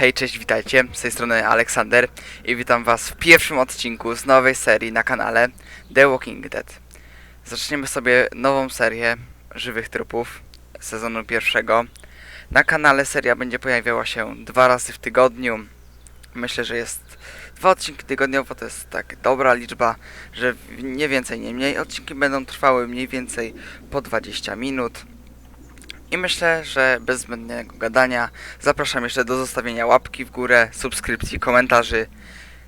Hej, cześć, witajcie, z tej strony Aleksander i witam was w pierwszym odcinku z nowej serii na kanale The Walking Dead. Zaczniemy sobie nową serię żywych trupów sezonu pierwszego. Na kanale seria będzie pojawiała się 2 razy w tygodniu. Myślę, że jest 2 odcinki tygodniowo, to jest tak dobra liczba, że nie więcej, nie mniej. Odcinki będą trwały mniej więcej po 20 minut. I myślę, że bez zbędnego gadania zapraszam jeszcze do zostawienia łapki w górę, subskrypcji, komentarzy.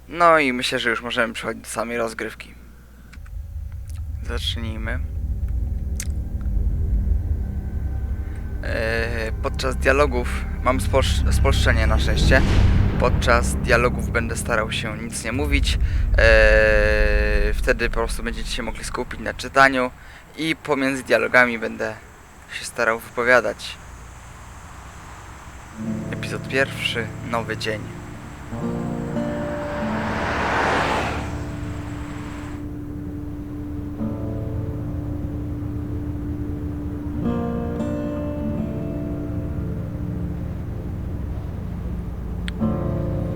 No i myślę, że już możemy przechodzić do samej rozgrywki. Zacznijmy. Podczas dialogów mam spolszczenie na szczęście. Podczas dialogów będę starał się nic nie mówić. Wtedy po prostu będziecie się mogli skupić na czytaniu i pomiędzy dialogami będę się starał wypowiadać. Epizod 1. Nowy dzień.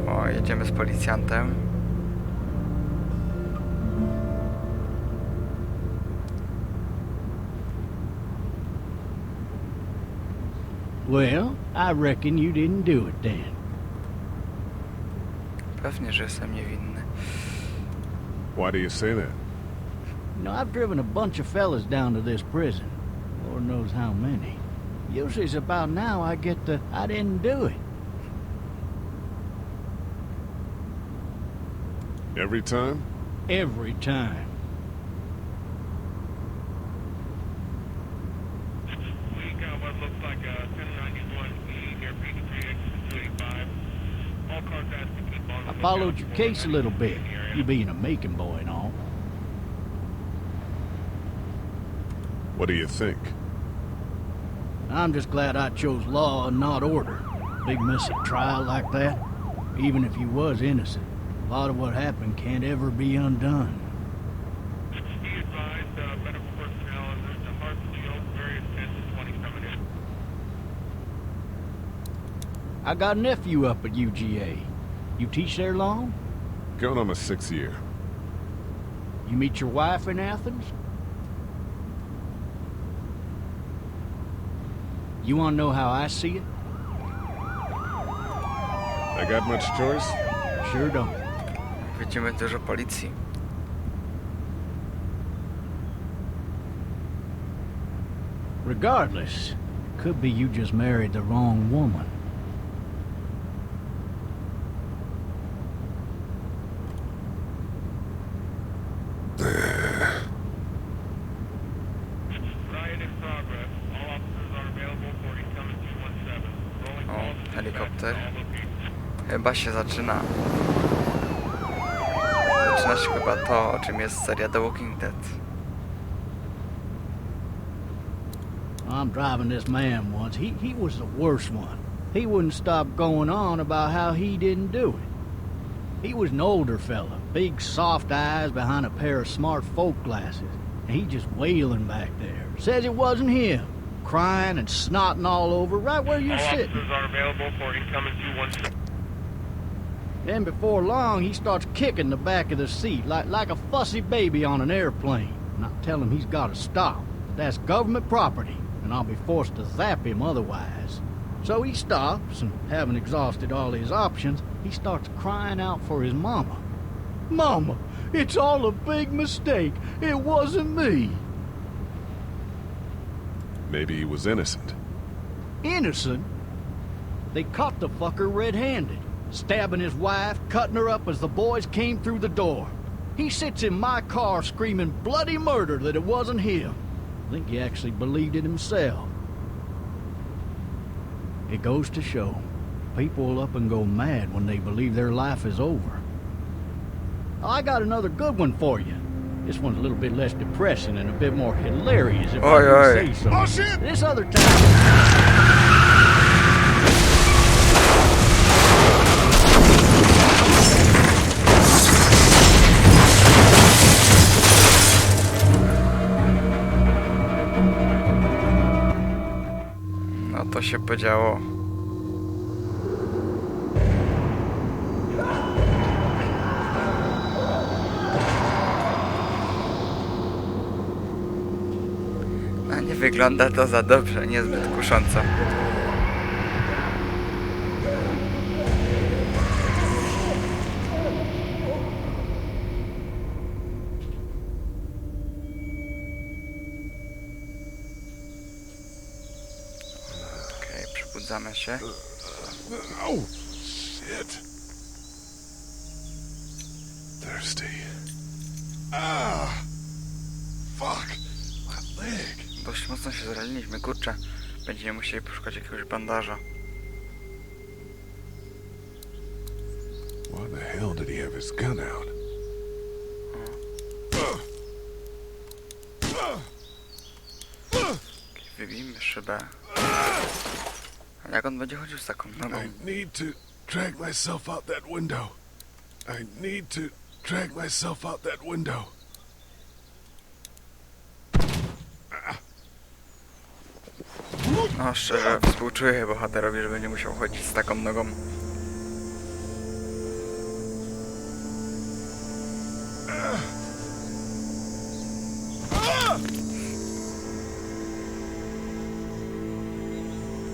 O, jedziemy z policjantem. Well, I reckon you didn't do it then. Pewnie, że jestem niewinny. Why do you say that? You know, I've driven a bunch of fellas down to this prison. Lord knows how many. Usually it's about now I get the I didn't do it. Every time? Every time. We got what looks like a 1091E near P3X 285. All cars asked to keep on. I followed your case a little bit, you being a making boy and all. What do you think? I'm just glad I chose law and not order. Big messy trial like that. Even if you was innocent, a lot of what happened can't ever be undone. Be advised, medical personnel en route to Hartsfield, various 10 to 20 coming in. I got a nephew up at UGA. You teach there long? Going on my 6th year. You meet your wife in Athens? You want to know how I see it? I got much choice? Sure don't. Widzimy dużo policji. Regardless, could be you just married the wrong woman. Riot in progress. All officers are available for incoming 217. Rolling O, calls to helikopter. all locations. Chyba się zaczyna. Zaczyna się chyba to, o czym jest seria The Walking Dead. I'm driving this man once. He was the worst one. He wouldn't stop going on about how he didn't do it. He was an older fella, big soft eyes behind a pair of smart folk glasses. And he just wailing back there. Says it wasn't him. Crying and snotting all over right where you're All sitting. officers are available for incoming 217. Then before long, he starts kicking the back of the seat like a fussy baby on an airplane. And I tell him he's got to stop. That's government property, and I'll be forced to zap him otherwise. So he stops, and having exhausted all his options, he starts crying out for his mama. Mama, it's all a big mistake. It wasn't me. Maybe he was innocent. Innocent? They caught the fucker red-handed, stabbing his wife, cutting her up as the boys came through the door. He sits in my car screaming bloody murder that it wasn't him. I think he actually believed it himself. It goes to show, people will up and go mad when they believe their life is over. I got another good one for you. This one's a little bit less depressing and a bit more hilarious, if I can say so. Oh, shit! This other time... No to się podziało. wygląda to za dobrze, niezbyt kusząco. Okej, przebudzamy się. Oh, shit. Thirsty. Ah! Fuck! My leg. Dość mocno się zraniliśmy, kurczę. Będziemy musieli poszukać jakiegoś bandaża. Why the hell did he have his gun out? Wybijmy szybę. A jak on będzie chodził z taką nogą? I need to drag myself out that window. I need to drag myself out that window. No szczerze, współczuję bohaterowi, że będzie musiał chodzić z taką nogą.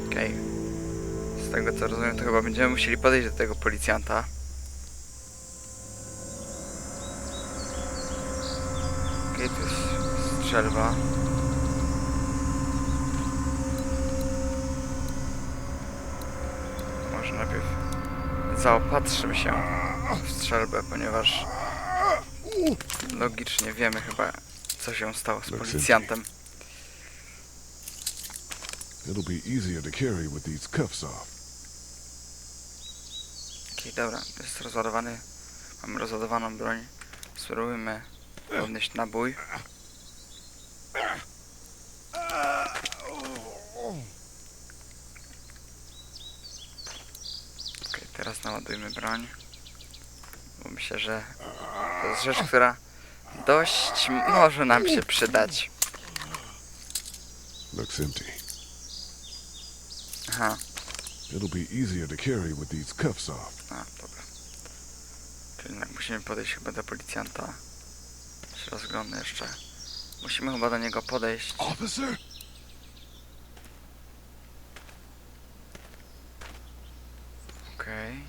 Okej. Z tego co rozumiem, to chyba będziemy musieli podejść do tego policjanta. Okej, to jest strzelba. Może najpierw zaopatrzymy się w strzelbę, ponieważ logicznie wiemy chyba, co się stało z policjantem. It'll be easier to carry with these cuffs off. Okej, dobra, jest rozładowany. Mamy rozładowaną broń. Spróbujmy podnieść nabój. Okej, teraz naładujmy broń. Bo myślę, że to jest rzecz, która dość może nam się przydać. Looks empty. Aha, It'll be easier to carry with these cuffs off. a, dobra. Czyli jednak musimy podejść chyba do policjanta. Się rozglądnę jeszcze. Musimy chyba do niego podejść. Officer? Okej.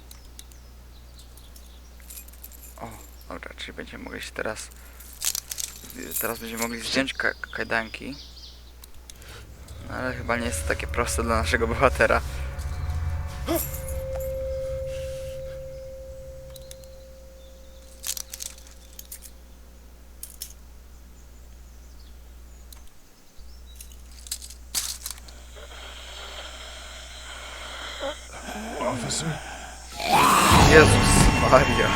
O, dobra, czyli będziemy mogli się teraz... Teraz będziemy mogli zdjąć kajdanki. No, ale chyba nie jest to takie proste dla naszego bohatera. Officer? Jezus Maria.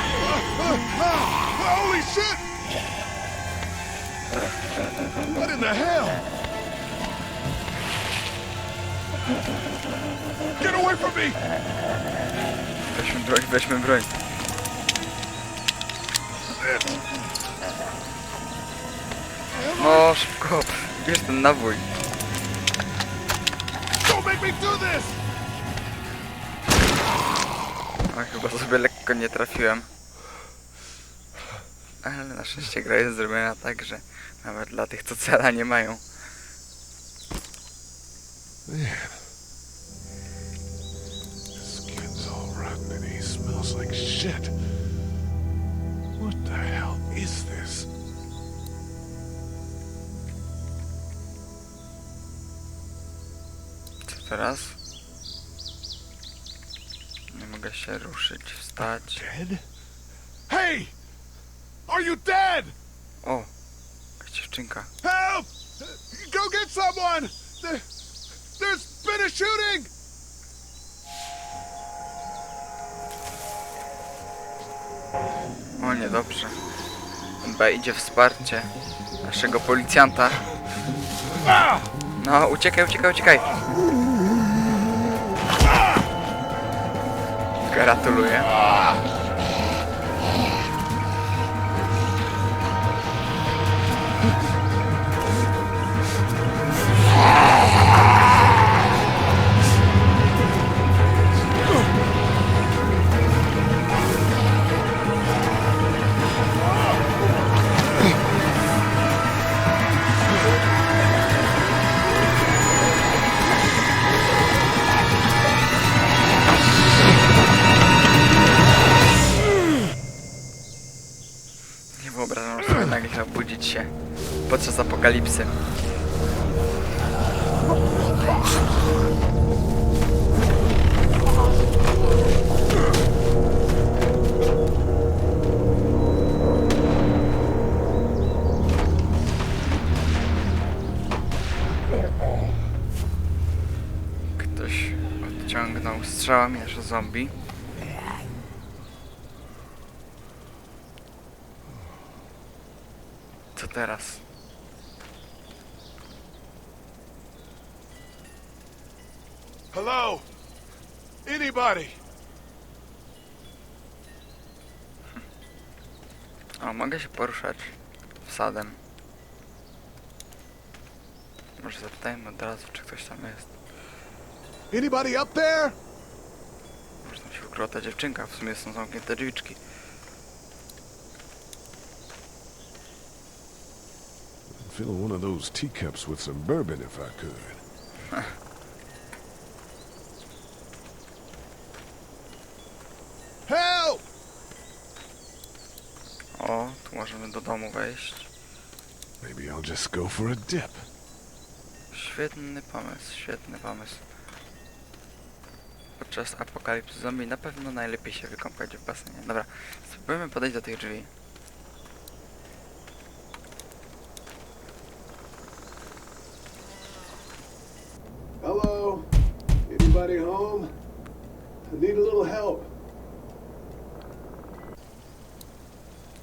Holy shit! What in the hell? Get away from me! Weźmy broń, weźmy broń. No, szybko. Bierz ten nabój. Don't make me do this! A chyba sobie lekko nie trafiłem. Ale na szczęście gra jest zrobiona tak, że nawet dla tych, co cela nie mają. Man. His skin's all rotten and he smells like shit. What the hell is this? Co teraz? Nie mogę się ruszyć, wstać. Dead? Hey! Are you dead? O! Jakaś dziewczynka. Help! Go get someone! There's been a shooting! O, niedobrze. Chyba idzie wsparcie naszego policjanta. No, uciekaj, uciekaj, uciekaj! Gratuluję. obudzić się podczas apokalipsy. Ktoś odciągnął strzałami nasze zombie. Co teraz? Hello? Anybody? O, mogę się poruszać wsadem. Może zapytajmy od razu, czy ktoś tam jest. Anybody up there? Może tam się ukryła ta dziewczynka, w sumie są zamknięte drzwiczki. I'd fill one of those teacups with some bourbon if I could. Help! O, tu możemy do domu wejść. Maybe I'll just go for a dip. Świetny pomysł, świetny pomysł. Podczas apokalipsy zombie na pewno najlepiej się wykąpać w basenie. Dobra, spróbujemy podejść do tych drzwi. Hello? Anybody home? I need a little help.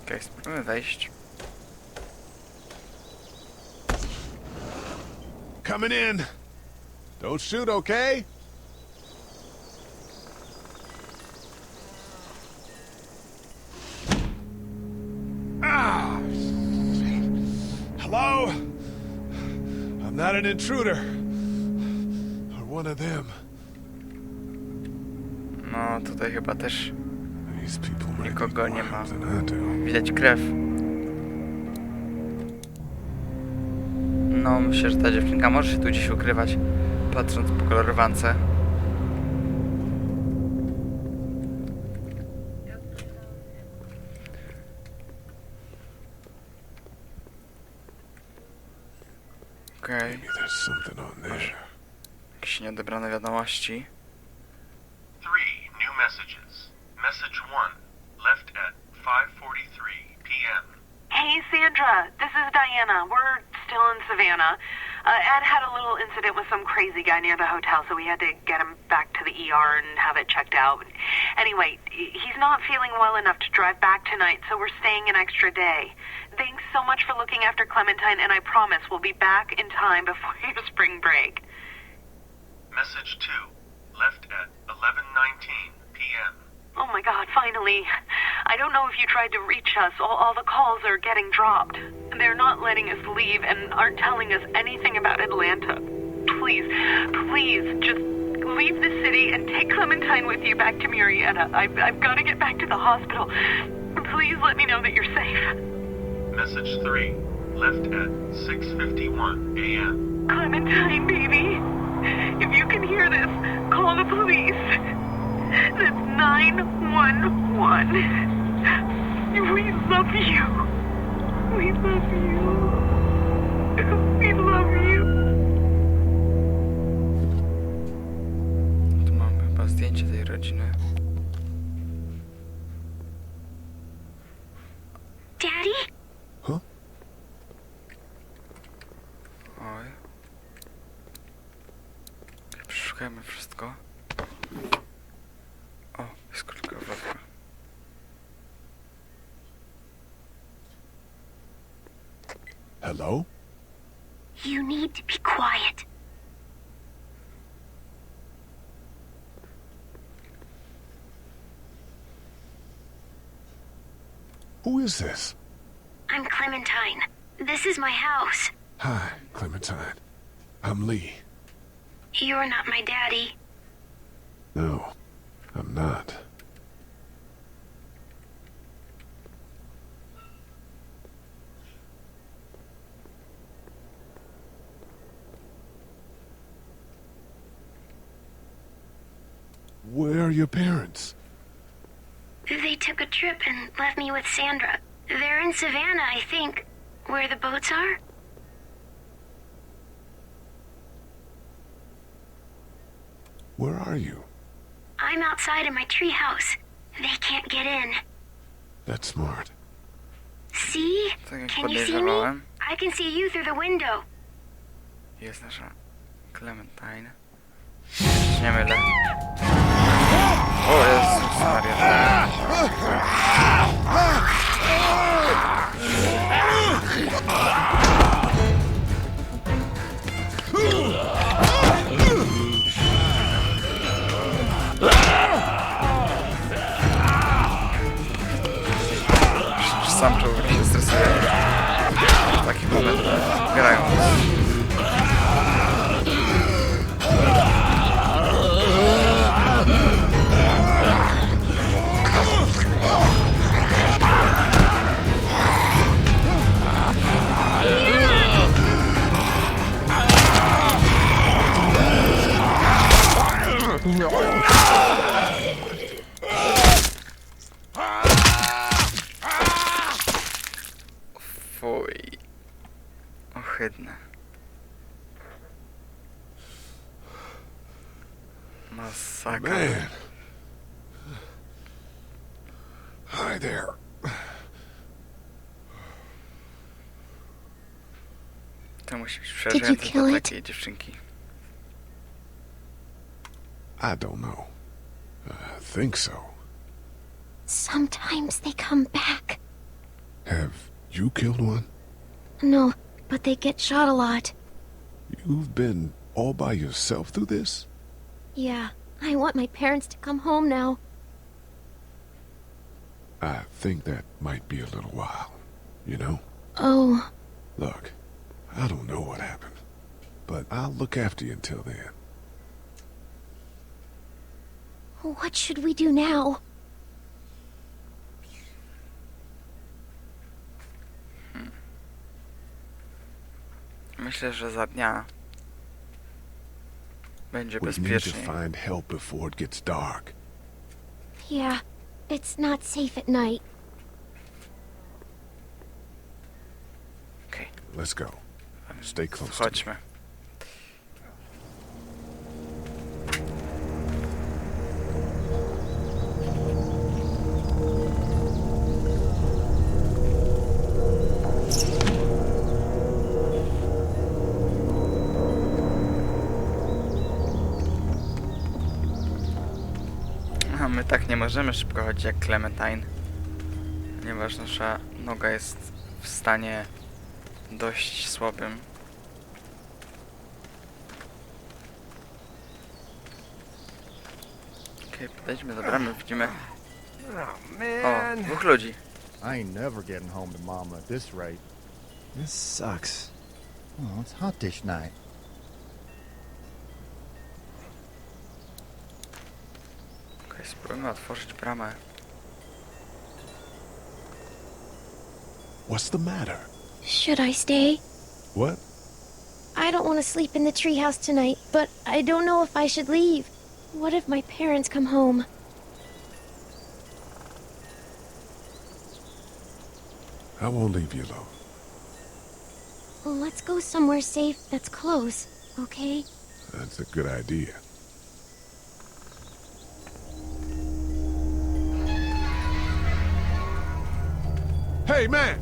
Okej, spróbujemy wejść. Coming in. Don't shoot, okay? Ah! Hello? I'm not an intruder. Or one of them. No, tutaj chyba też These people might be nikogo nie more ma. than I do. Widać krew. No, myślę, że ta dziewczynka może się tu gdzieś ukrywać, patrząc po kolorowance. Okej, Maybe there's something on there. jakieś nieodebrane wiadomości. 3 new messages. Message 1, left at 5:43 p.m. Hey, Sandra. This is Diana. We're still in Savannah. Ed had a little incident with some crazy guy near the hotel, so we had to get him back to the ER and have it checked out. Anyway, he's not feeling well enough to drive back tonight, so we're staying an extra day. Thanks so much for looking after Clementine, and I promise we'll be back in time before your spring break. Message 2, left at 11:19 p.m. Oh my God, finally. I don't know if you tried to reach us. All the calls are getting dropped. They're not letting us leave and aren't telling us anything about Atlanta. Please, please, just leave the city and take Clementine with you back to Murrieta. I've got to get back to the hospital. Please let me know that you're safe. Message 3, left at 6:51 a.m. Clementine, baby. If you can hear this, call the police. That's 911. We love you. We love you. We love you. Tu mamy chyba zdjęcie tej rodziny. Daddy? Huh? Oj. Przeszukajmy wszystko. O, jest krótka wrotka. Hello? You need to be quiet. Who is this? I'm Clementine. This is my house. Hi, Clementine. I'm Lee. You're not my daddy. No, I'm not. Where are your parents? They took a trip and left me with Sandra. They're in Savannah, I think. Where the boats are? Where are you? I'm outside in my treehouse. They can't get in. That's smart. See? Tak jak Can you see me? podejrzewałem, I can see you through the window. jest nasza Clementine. Nie mylę. O Jezus Maria. Sam człowiek się stresuje w takich momentach grając. Fuj. Ohydne. Masakra. Man. Hi there. To musi być you przeżyjące kill dla it? takiej dziewczynki. I don't know. I think so. Sometimes they come back. Have you killed one? No, but they get shot a lot. You've been all by yourself through this? Yeah, I want my parents to come home now. I think that might be a little while, you know? Oh, Look, I don't know what happened, but I'll look after you until then. what should we do now? Myślę, że za dnia będzie We need to bezpieczniej. find help before it gets dark. Yeah, it's not safe at night. Okej, Let's go. Stay close to me. chodźmy. A my tak nie możemy szybko chodzić jak Clementine, ponieważ nasza noga jest w stanie dość słabym. Okej, podejdźmy do bramy, widzimy o, dwóch ludzi. I ain't never getting home to Mama at this rate. This sucks. Oh, it's hot this night. Okej, spróbujmy otworzyć bramę. What's the matter? Should I stay? What? I don't want to sleep in the treehouse tonight, but I don't know if I should leave. What if my parents come home? I won't leave you alone. Let's go somewhere safe that's close, okay? That's a good idea. Hey, man!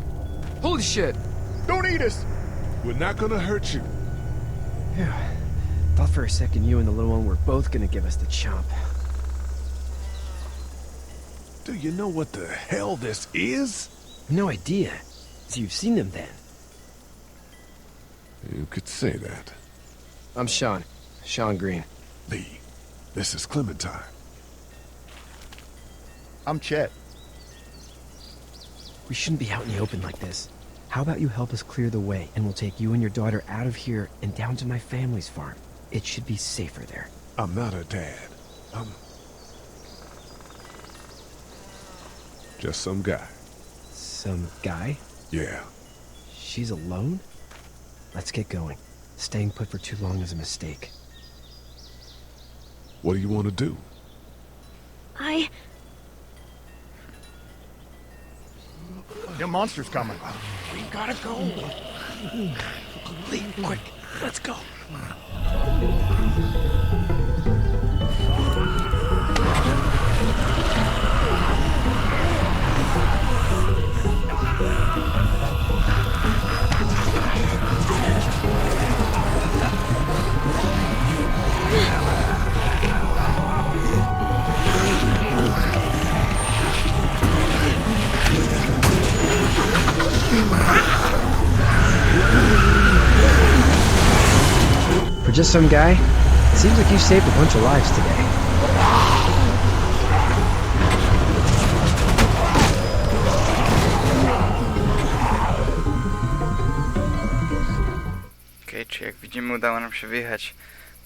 Holy shit! Don't eat us! We're not gonna hurt you. Yeah. Thought for a second you and the little one were both gonna give us the chomp. Do you know what the hell this is? No idea. So you've seen them then? You could say that. I'm Sean. Sean Green. Lee, this is Clementine. I'm Chet. We shouldn't be out in the open like this. How about you help us clear the way, and we'll take you and your daughter out of here and down to my family's farm. It should be safer there. I'm not her dad. I'm just some guy. Some guy? Yeah. She's alone? Let's get going. Staying put for too long is a mistake. What do you want to do? Them monsters coming. gotta go. Lee, quick, let's go. For just some guy, it seems like you saved a bunch of lives today. Okej, czy jak widzimy udało nam się wyjechać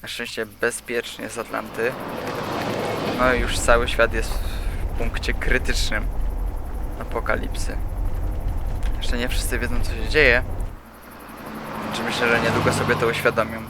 na szczęście bezpiecznie z Atlanty. No i już cały świat jest w punkcie krytycznym apokalipsy. Jeszcze nie wszyscy wiedzą, co się dzieje. Czy myślę, że niedługo sobie to uświadomią.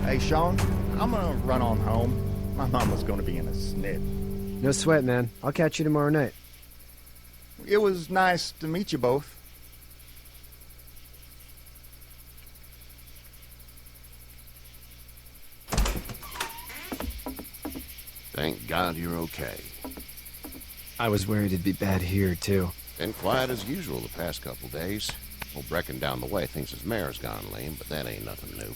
Hey, Sean, I'm gonna run on home. My mama's gonna be in a snit. No sweat, man. I'll catch you tomorrow night. It was nice to meet you both. Thank God you're okay. I was worried it'd be bad here, too. Been quiet as usual the past couple days. Old Brecken down the way thinks his mare's gone lame, but that ain't nothing new.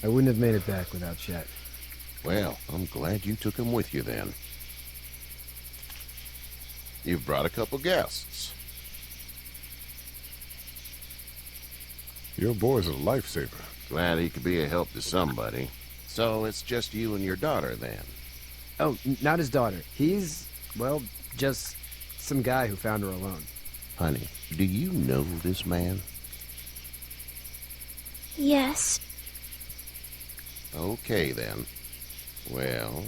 I wouldn't have made it back without Chet. Well, I'm glad you took him with you then. You've brought a couple guests. Your boy's a lifesaver. Glad he could be a help to somebody. So it's just you and your daughter then? Oh, not his daughter. He's, well, just some guy who found her alone. Honey, do you know this man? Yes. Okay then. Well,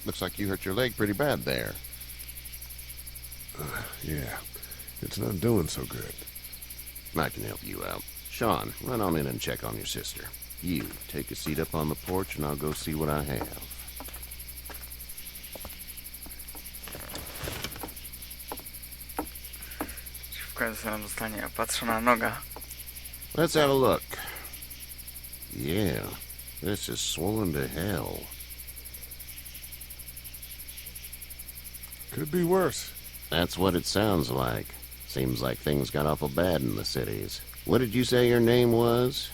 looks like you hurt your leg pretty bad there. Yeah, it's not doing so good. I can help you out. Sean, run on in and check on your sister. You, take a seat up on the porch and I'll go see what I have. W końcu nam zostanie opatrzona noga. Let's have a look. Yeah, this is swollen to hell. Could be worse. That's what it sounds like. Seems like things got awful bad in the cities. What did you say your name was?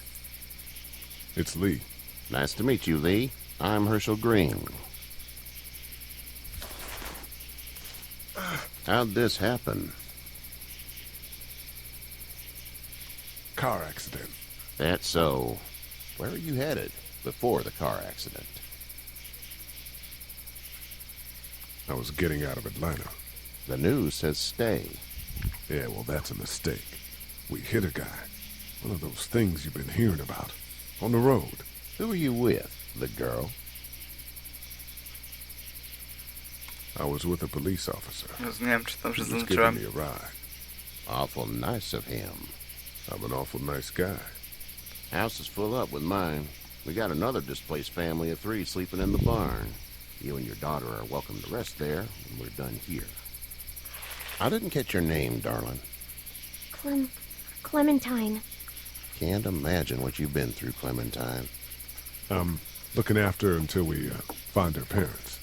It's Lee. Nice to meet you, Lee. I'm Herschel Green. How'd this happen? Car accident. That's so. Where are you headed before the car accident? I was getting out of Atlanta. The news says stay. Yeah, well, that's a mistake. We hit a guy. One of those things you've been hearing about. On the road. Who are you with? The girl? I was with a police officer. Rozumiem, czy dobrze He was zaznaczyłem. giving me a ride. Awful nice of him. I'm an awful nice guy. House is full up with mine. We got another displaced family of 3 sleeping in the barn. You and your daughter are welcome to rest there when we're done here. I didn't catch your name, darling. Clementine. Can't imagine what you've been through, Clementine. I'm looking after her until we find her parents.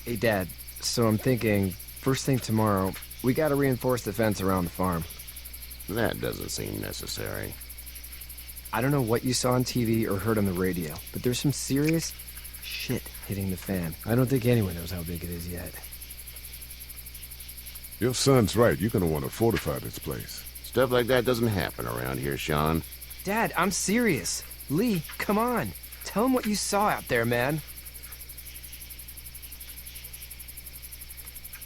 Hey, Dad, so I'm thinking, first thing tomorrow, we gotta reinforce the fence around the farm. That doesn't seem necessary. I don't know what you saw on TV or heard on the radio, but there's some serious shit hitting the fan. I don't think anyone knows how big it is yet. Your son's right. You're gonna want to fortify this place. Stuff like that doesn't happen around here, Sean. Dad, I'm serious. Lee, come on. Tell him what you saw out there, man.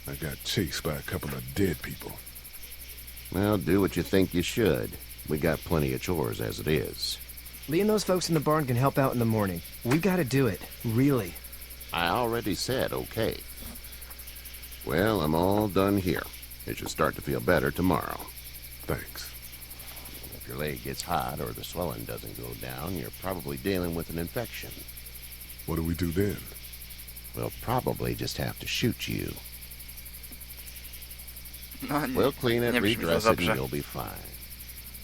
I got chased by a couple of dead people. Well, do what you think you should. We got plenty of chores as it is. Lee and those folks in the barn can help out in the morning. We gotta do it. Really. I already said okay. Well, I'm all done here. It should start to feel better tomorrow. Thanks. your leg gets hot or the swelling doesn't go down, you're probably dealing with an infection. What do we do then? We'll probably just have to shoot you. No, We'll clean it, nie brzmi to redress it, and dobrze. you'll be fine.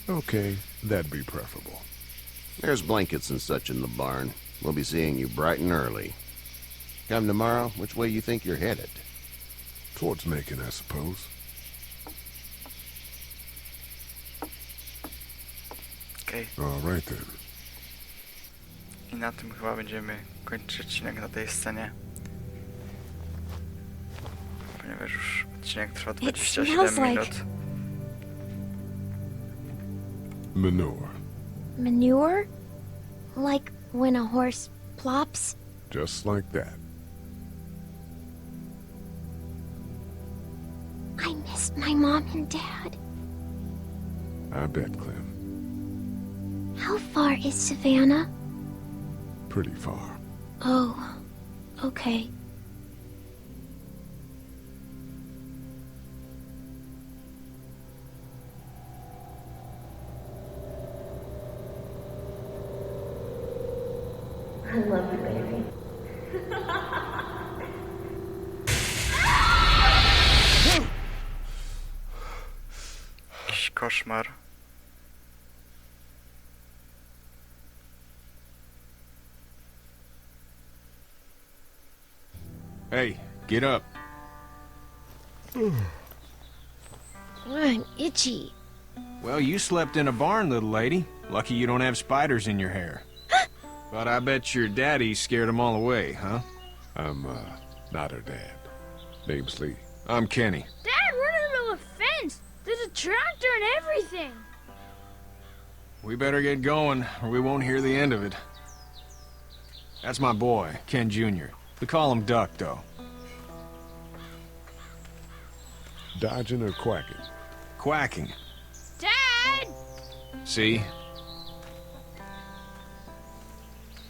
Okay, that'd be preferable. There's blankets and such in the barn. We'll be seeing you bright and early. Come tomorrow, which way you think you're headed? Towards Macon, I suppose. Okej. All right then. I na tym chyba będziemy kończyć odcinek na tej scenie. Ponieważ już odcinek trwa 27 smells like- minut. Manure. Manure? Like when a horse plops? Just like that. I miss my mom and dad. I bet, Clem. How far is Savannah? Pretty far. Oh, okay. I love you, baby. Jakiś koszmar. Hey, get up. I'm itchy. Well, you slept in a barn, little lady. Lucky you don't have spiders in your hair. But I bet your daddy scared them all away, huh? I'm, not her dad. Name's Lee. I'm Kenny. Dad, we're in the middle of a fence. There's a tractor and everything. We better get going, or we won't hear the end of it. That's my boy, Ken Jr. We call him Duck, though. Dodging or quacking? Quacking. Dad! See?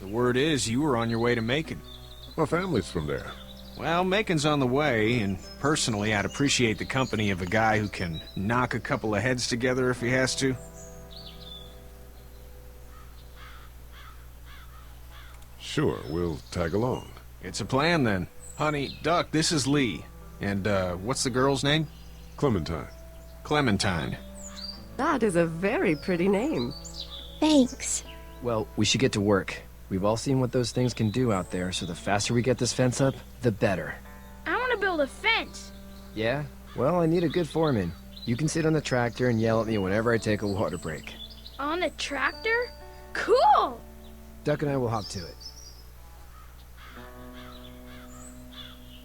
The word is you were on your way to Macon. My family's from there. Well, Macon's on the way, and personally, I'd appreciate the company of a guy who can knock a couple of heads together if he has to. Sure, we'll tag along. It's a plan, then. Honey, Duck, this is Lee. And, what's the girl's name? Clementine. Clementine. That is a very pretty name. Thanks. Well, we should get to work. We've all seen what those things can do out there, so the faster we get this fence up, the better. I want to build a fence. Yeah? Well, I need a good foreman. You can sit on the tractor and yell at me whenever I take a water break. On the tractor? Cool! Duck and I will hop to it.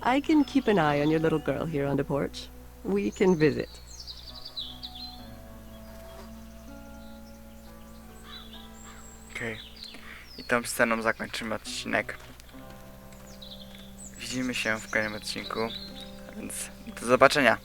I can keep an eye on your little girl here on the porch. We can visit. Okej. I tą sceną zakończymy odcinek. Widzimy się w kolejnym odcinku. A więc do zobaczenia.